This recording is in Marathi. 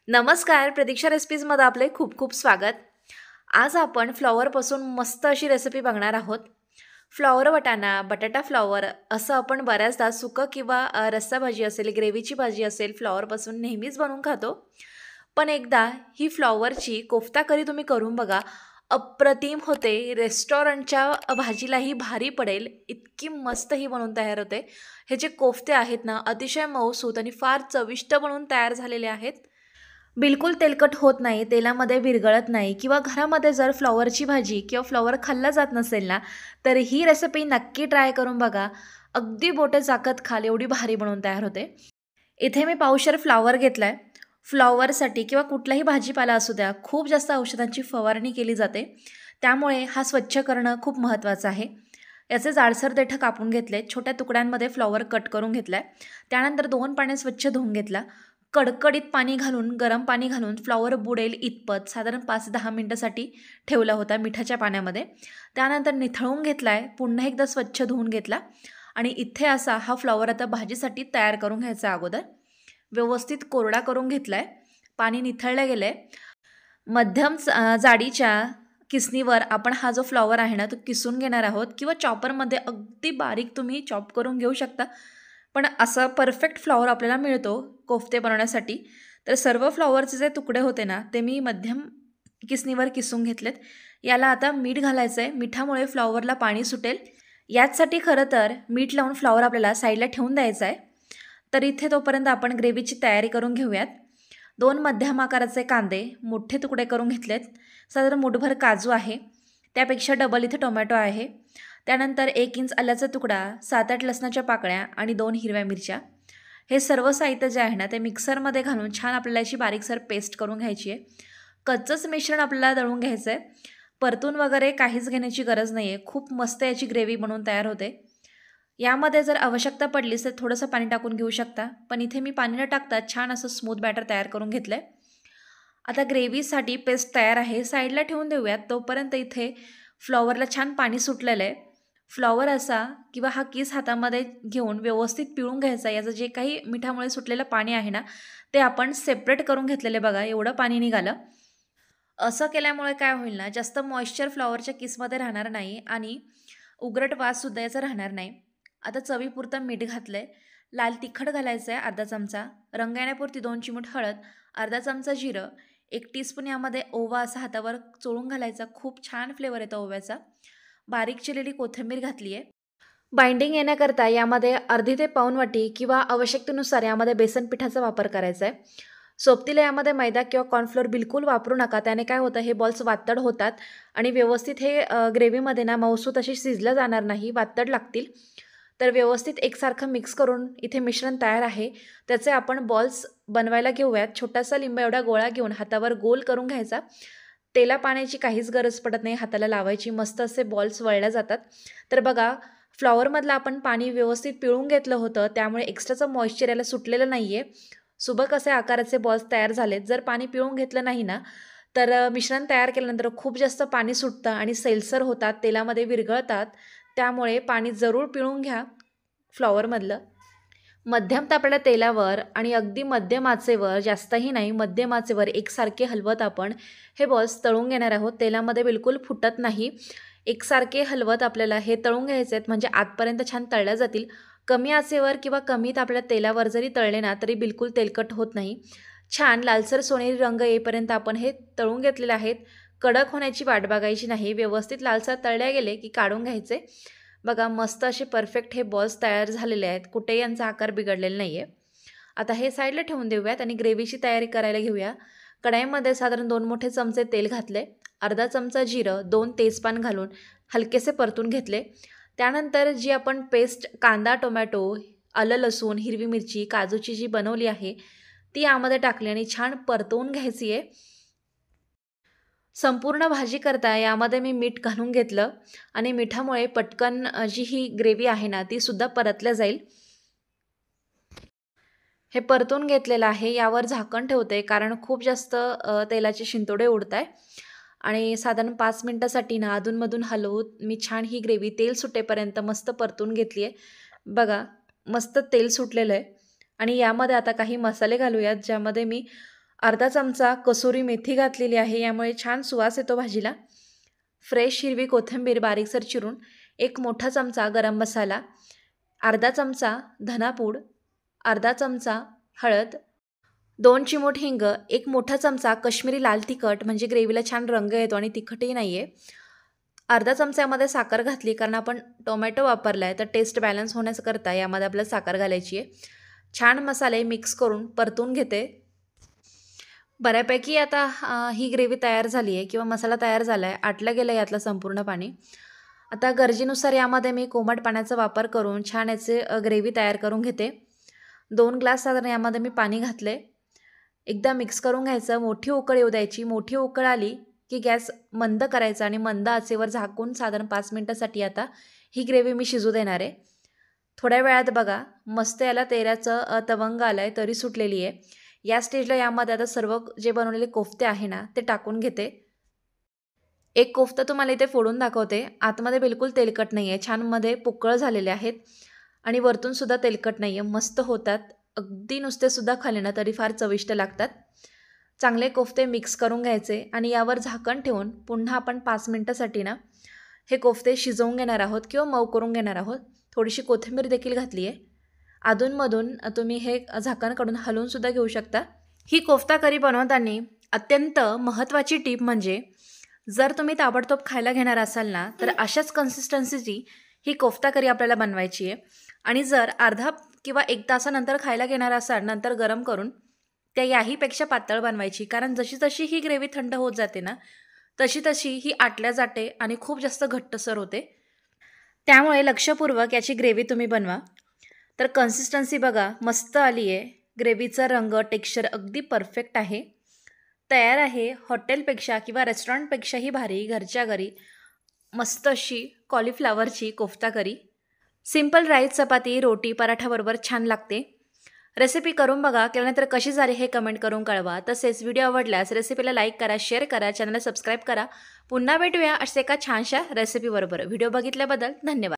नमस्कार, प्रतीक्षा रेसिपीजमध्ये आपले खूप खूप स्वागत. आज आपण फ्लॉवरपासून मस्त अशी रेसिपी बघणार आहोत. फ्लॉवर वाटाणा, बटाटा फ्लॉवर असं आपण बऱ्याचदा सुकं किंवा रस्सा भाजी असेल, ग्रेव्हीची भाजी असेल, फ्लॉवरपासून नेहमीच बनवून खातो. पण एकदा ही फ्लॉवरची कोफ्ता करी तुम्ही करून बघा. अप्रतिम होते. रेस्टॉरंटच्या भाजीलाही भारी पडेल, इतकी मस्त ही बनवून तयार होते. हे जे कोफ्ते आहेत ना, अतिशय मऊसूत आणि फार चविष्ट बनवून तयार झालेले आहेत. बिलकुल तेलकट होत नाही, तेलामध्ये विरघळत नाही किंवा घरामध्ये जर फ्लॉवरची भाजी किंवा फ्लॉवर खाल्ला जात नसेल ना, तर ही रेसिपी नक्की ट्राय करून बघा. अगदी बोटे चाकत खाल एवढी भारी बनवून तयार होते. इथे मी पावशेर फ्लॉवर घेतलाय. फ्लॉवरसाठी किंवा कुठलाही भाजीपाला असू द्या, खूप जास्त औषधांची फवारणी केली जाते. त्यामुळे हा स्वच्छ करणं खूप महत्त्वाचं आहे. याचे जाडसर देठं कापून घेतले. छोट्या तुकड्यांमध्ये फ्लॉवर कट करून घेतलाय. त्यानंतर 2 पाण्यात स्वच्छ धुवून घेतला. कडकडीत पाणी घालून, गरम पाणी घालून फ्लॉवर बुडेल इतपत साधारण 5-10 मिनिटासाठी ठेवला होता मिठाच्या पाण्यामध्ये. त्यानंतर निथळून घेतलाय. पुन्हा एकदा स्वच्छ धुवून घेतला आणि इथे असा हा फ्लॉवर आता भाजीसाठी तयार करून घ्यायचा. अगोदर व्यवस्थित कोरडा करून घेतलाय. पाणी निथळलं गेलंय. मध्यम जाडीच्या किसणीवर आपण हा जो फ्लॉवर आहे ना, तो किसून घेणार आहोत किंवा चॉपरमध्ये अगदी बारीक तुम्ही चॉप करून घेऊ शकता. पण असा परफेक्ट फ्लॉवर आपल्याला मिळतो कोफ्ते बनवण्यासाठी. तर सर्व फ्लॉवरचे जे तुकडे होते ना, ते मी मध्यम किसणीवर किसून घेतलेत. याला आता मीठ घालायचं आहे. मिठामुळे फ्लॉवरला पाणी सुटेल. याचसाठी खरं तर मीठ लावून फ्लॉवर आपल्याला साईडला ठेवून द्यायचा आहे. तर इथे तोपर्यंत आपण ग्रेव्हीची तयारी करून घेऊयात. 2 मध्यम आकाराचे कांदे मोठे तुकडे करून घेतलेत. साधारण मुठभर काजू आहे. त्यापेक्षा डबल इथे टोमॅटो आहे. त्यानंतर 1 इंच आल्याचा तुकडा, 7-8 लसणाच्या पाकळ्या आणि 2 हिरव्या मिरच्या. हे सर्व साहित्य जे आहे ना, ते मिक्सरमध्ये घालून छान आपल्याला याची बारीकसर पेस्ट करून घ्यायची आहे. कच्चंच मिश्रण आपल्याला दळून घ्यायचं आहे. परतून वगैरे काहीच घेण्याची गरज नाही आहे. खूप मस्त याची ग्रेव्ही बनवून तयार होते. यामध्ये जर आवश्यकता पडलीच तर थोडंसं पाणी टाकून घेऊ शकता. पण इथे मी पाणी न टाकता छान असं स्मूथ बॅटर तयार करून घेतलं आहे. आता ग्रेव्हीसाठी पेस्ट तयार आहे. साईडला ठेवून देऊयात. तोपर्यंत इथे फ्लॉवरला छान पाणी सुटलेलं आहे. फ्लॉवर असा किंवा हा किस हातामध्ये घेऊन व्यवस्थित पिळून घ्यायचा. याचं जे काही मिठामुळे सुटलेलं पाणी आहे ना, ते आपण सेपरेट करून घेतलेले बघा. एवढं पाणी निघालं. असं केल्यामुळे काय होईल ना, जास्त मॉइश्चर फ्लॉवरच्या किसमध्ये राहणार नाही आणि उग्रट वाससुद्धा याचा राहणार नाही. आता चवीपुरतं मीठ घातलं आहे. लाल तिखट घालायचं आहे अर्धा चमचा. रंग येण्यापुरती 2 चिमूट हळद, अर्धा चमचा जिरं, 1 टीस्पून यामध्ये ओवा असा हातावर चोळून घालायचा. खूप छान फ्लेवर येतो ओव्याचा. बारीक चिरलेली कोथिंबीर घातली आहे. बाइंडिंग येण्याकरता यामध्ये अर्धी ते पाऊण वाटी किंवा आवश्यकतेनुसार यामध्ये बेसन पिठाचा वापर करायचा आहे. सोबतीला यामध्ये मैदा किंवा कॉर्नफ्लोअर बिलकुल वापरू नका. त्याने काय होतं, हे बॉल्स वातड होतात आणि व्यवस्थित हे ग्रेव्हीमध्ये ना मऊसूत अशी शिजलं जाणार नाही, वातड लागतील. तर व्यवस्थित एकसारखं मिक्स करून इथे मिश्रण तयार आहे. त्याचे आपण बॉल्स बनवायला घेऊयात. छोटासा लिंबा एवढा गोळा घेऊन हातावर गोल करून घ्यायचा. तेला पाण्याची काहीच गरज पडत नाही. हाताला लावायची. मस्त असे बॉल्स वळल्या जातात. तर बघा, फ्लॉवरमधलं आपण पाणी व्यवस्थित पिळून घेतलं होतं. त्यामुळे एक्स्ट्राचं मॉइश्चर याला सुटलेलं नाही आहे. सुबक असे आकाराचे बॉल्स तयार झालेत. जर पाणी पिळून घेतलं नाही ना, तर मिश्रण तयार केल्यानंतर खूप जास्त पाणी सुटतं आणि सैलसर होतात, तेलामध्ये विरघळतात. त्यामुळे पाणी जरूर पिळून घ्या फ्लॉवरमधलं. मध्यम तापलेल्या तेलावर आणि अगदी मध्यम आचेवर, जास्तही नाही, मध्यम आचेवर एकसारखे हलवत आपण हे बॉल्स तळून घेणार आहोत. तेलामध्ये बिलकुल फुटत नाही. एकसारखे हलवत आपल्याला हे तळून घ्यायचे आहेत, म्हणजे आतपर्यंत छान तळल्या जातील. कमी आचेवर किंवा कमी तापलेल्या तेलावर जरी तळले ना, तरी बिलकुल तेलकट होत नाही. छान लालसर सोनेरी रंग येईपर्यंत आपण हे तळून घेतलेले आहेत. कडक होण्याची वाट बघायची नाही. व्यवस्थित लालसर तळले गेले की काढून घ्यायचे. बघा, मस्त असे परफेक्ट हे बॉल्स तयार झालेले आहेत. कुठेही यांचा आकार बिघडलेला नाही आहे. आता हे साईडला ठेवून देऊयात आणि ग्रेव्हीची तयारी करायला घेऊया. कढईमध्ये साधारण 2 मोठे चमचे तेल घातले. अर्धा चमचा जिरं, 2 तेजपान घालून हलकेसे परतून घेतले. त्यानंतर जी आपण पेस्ट कांदा, टोमॅटो, आलं, लसूण, हिरवी मिरची, काजूची जी बनवली आहे ती यामध्ये टाकली आणि छान परतवून घ्यायची आहे. संपूर्ण भाजी करता यामध्ये मी मीठ घालून घेतलं आणि मिठामुळे पटकन जी ही ग्रेव्ही आहे ना, ती सुद्धा परतल्या जाईल. हे परतून घेतलेलं आहे. यावर झाकण ठेवते कारण खूप जास्त तेलाचे शिंतोडे उडत आहे आणि साधारण 5 मिनिटासाठी ना अधूनमधून हलवून मी छान ही ग्रेव्ही तेल सुटेपर्यंत मस्त परतून घेतली आहे. बघा, मस्त तेल सुटलेलं आहे आणि यामध्ये आता काही मसाले घालूयात, ज्यामध्ये मी अर्धा चमचा कसुरी मेथी घातलेली आहे, यामुळे छान सुवास येतो भाजीला. फ्रेश हिरवी कोथिंबीर बारीकसर चिरून, 1 मोठा चमचा गरम मसाला, अर्धा चमचा धनापूड, अर्धा चमचा हळद, 2 चिमूट हिंग, 1 मोठा चमचा काश्मीरी लाल तिखट म्हणजे ग्रेव्हीला छान रंग येतो आणि तिखटही नाही आहे. अर्धा चमचा यामध्ये साखर घातली, कारण आपण टोमॅटो वापरला आहे, तर टेस्ट बॅलन्स होण्याकरता यामध्ये आपल्याला साखर घालायची आहे. छान मसाले मिक्स करून परतून घेते. बऱ्यापैकी आता ही ग्रेव्ही तयार झाली आहे किंवा मसाला तयार झाला आहे, आटलं गेलं यातलं संपूर्ण पाणी. आता गरजेनुसार यामध्ये मी कोमट पाण्याचा वापर करून छान याचे ग्रेव्ही तयार करून घेते. 2 ग्लास साधारण यामध्ये मी पाणी घातले. एकदा मिक्स करून घ्यायचं, मोठी उकळ येऊ द्यायची. मोठी उकळ आली की गॅस मंद करायचा आणि मंद आचेवर झाकून साधारण 5 मिनिटासाठी आता ही ग्रेव्ही मी शिजू देणार आहे. थोड्या वेळात बघा मस्त याला तेलाचं तवंग आलं आहे, तरी सुटलेली आहे. या स्टेजला यामध्ये आता सर्व जे बनवलेले कोफ्ते आहे ना ते टाकून घेते. एक कोफ्ता तुम्हाला इथे फोडून दाखवते. आतमध्ये बिलकुल तेलकट नाही आहे, छान मध्ये पोकळ झालेले आहेत आणि वरतूनसुद्धा तेलकट नाही आहे, मस्त होतात. अगदी नुसतेसुद्धा खाल्ले ना तरी फार चविष्ट लागतात. चांगले कोफ्ते मिक्स करून घ्यायचे आणि यावर झाकण ठेवून पुन्हा आपण 5 मिनिटासाठी ना हे कोफ्ते शिजवून घेणार आहोत किंवा मऊ करून घेणार आहोत. थोडीशी कोथिंबीर देखील घातली आहे. अधूनमधून तुम्ही हे झाकण काढून हलवूनसुद्धा घेऊ शकता. ही कोफ्ता करी बनवताना अत्यंत महत्त्वाची टीप म्हणजे जर तुम्ही ताबडतोब खायला घेणार असाल ना तर अशाच कन्सिस्टन्सीची ही कोफ्ता करी आपल्याला बनवायची आहे. आणि जर अर्धा किंवा 1 तासानंतर खायला घेणार असाल नंतर गरम करून, त्या याहीपेक्षा पातळ बनवायची. कारण जशी जशी ही ग्रेव्ही थंड होत जाते ना तशी तशी ही आटल्या जाते आणि खूप जास्त घट्टसर होते. त्यामुळे लक्षपूर्वक याची ग्रेव्ही तुम्ही बनवा. तर कन्सिस्टन्सी बघा मस्त आली आहे. ग्रेव्हीचा रंग टेक्स्चर अगदी परफेक्ट आहे. तयार आहे. हॉटेलपेक्षा किंवा रेस्टॉरंटपेक्षाही भारी घरच्या घरी मस्त अशी कॉलीफ्लावरची कोफ्ता करी. सिंपल राईस, चपाती, रोटी, पराठाबरोबर छान लागते. रेसिपी करून बघा. केल्यानंतर कशी झाली हे कमेंट करून कळवा. तसेच व्हिडिओ आवडल्यास रेसिपीला लाईक करा, शेअर करा, चॅनलला सबस्क्राईब करा. पुन्हा भेटूया अशा एका छानशा रेसिपीबरोबर. व्हिडिओ बघितल्याबद्दल धन्यवाद.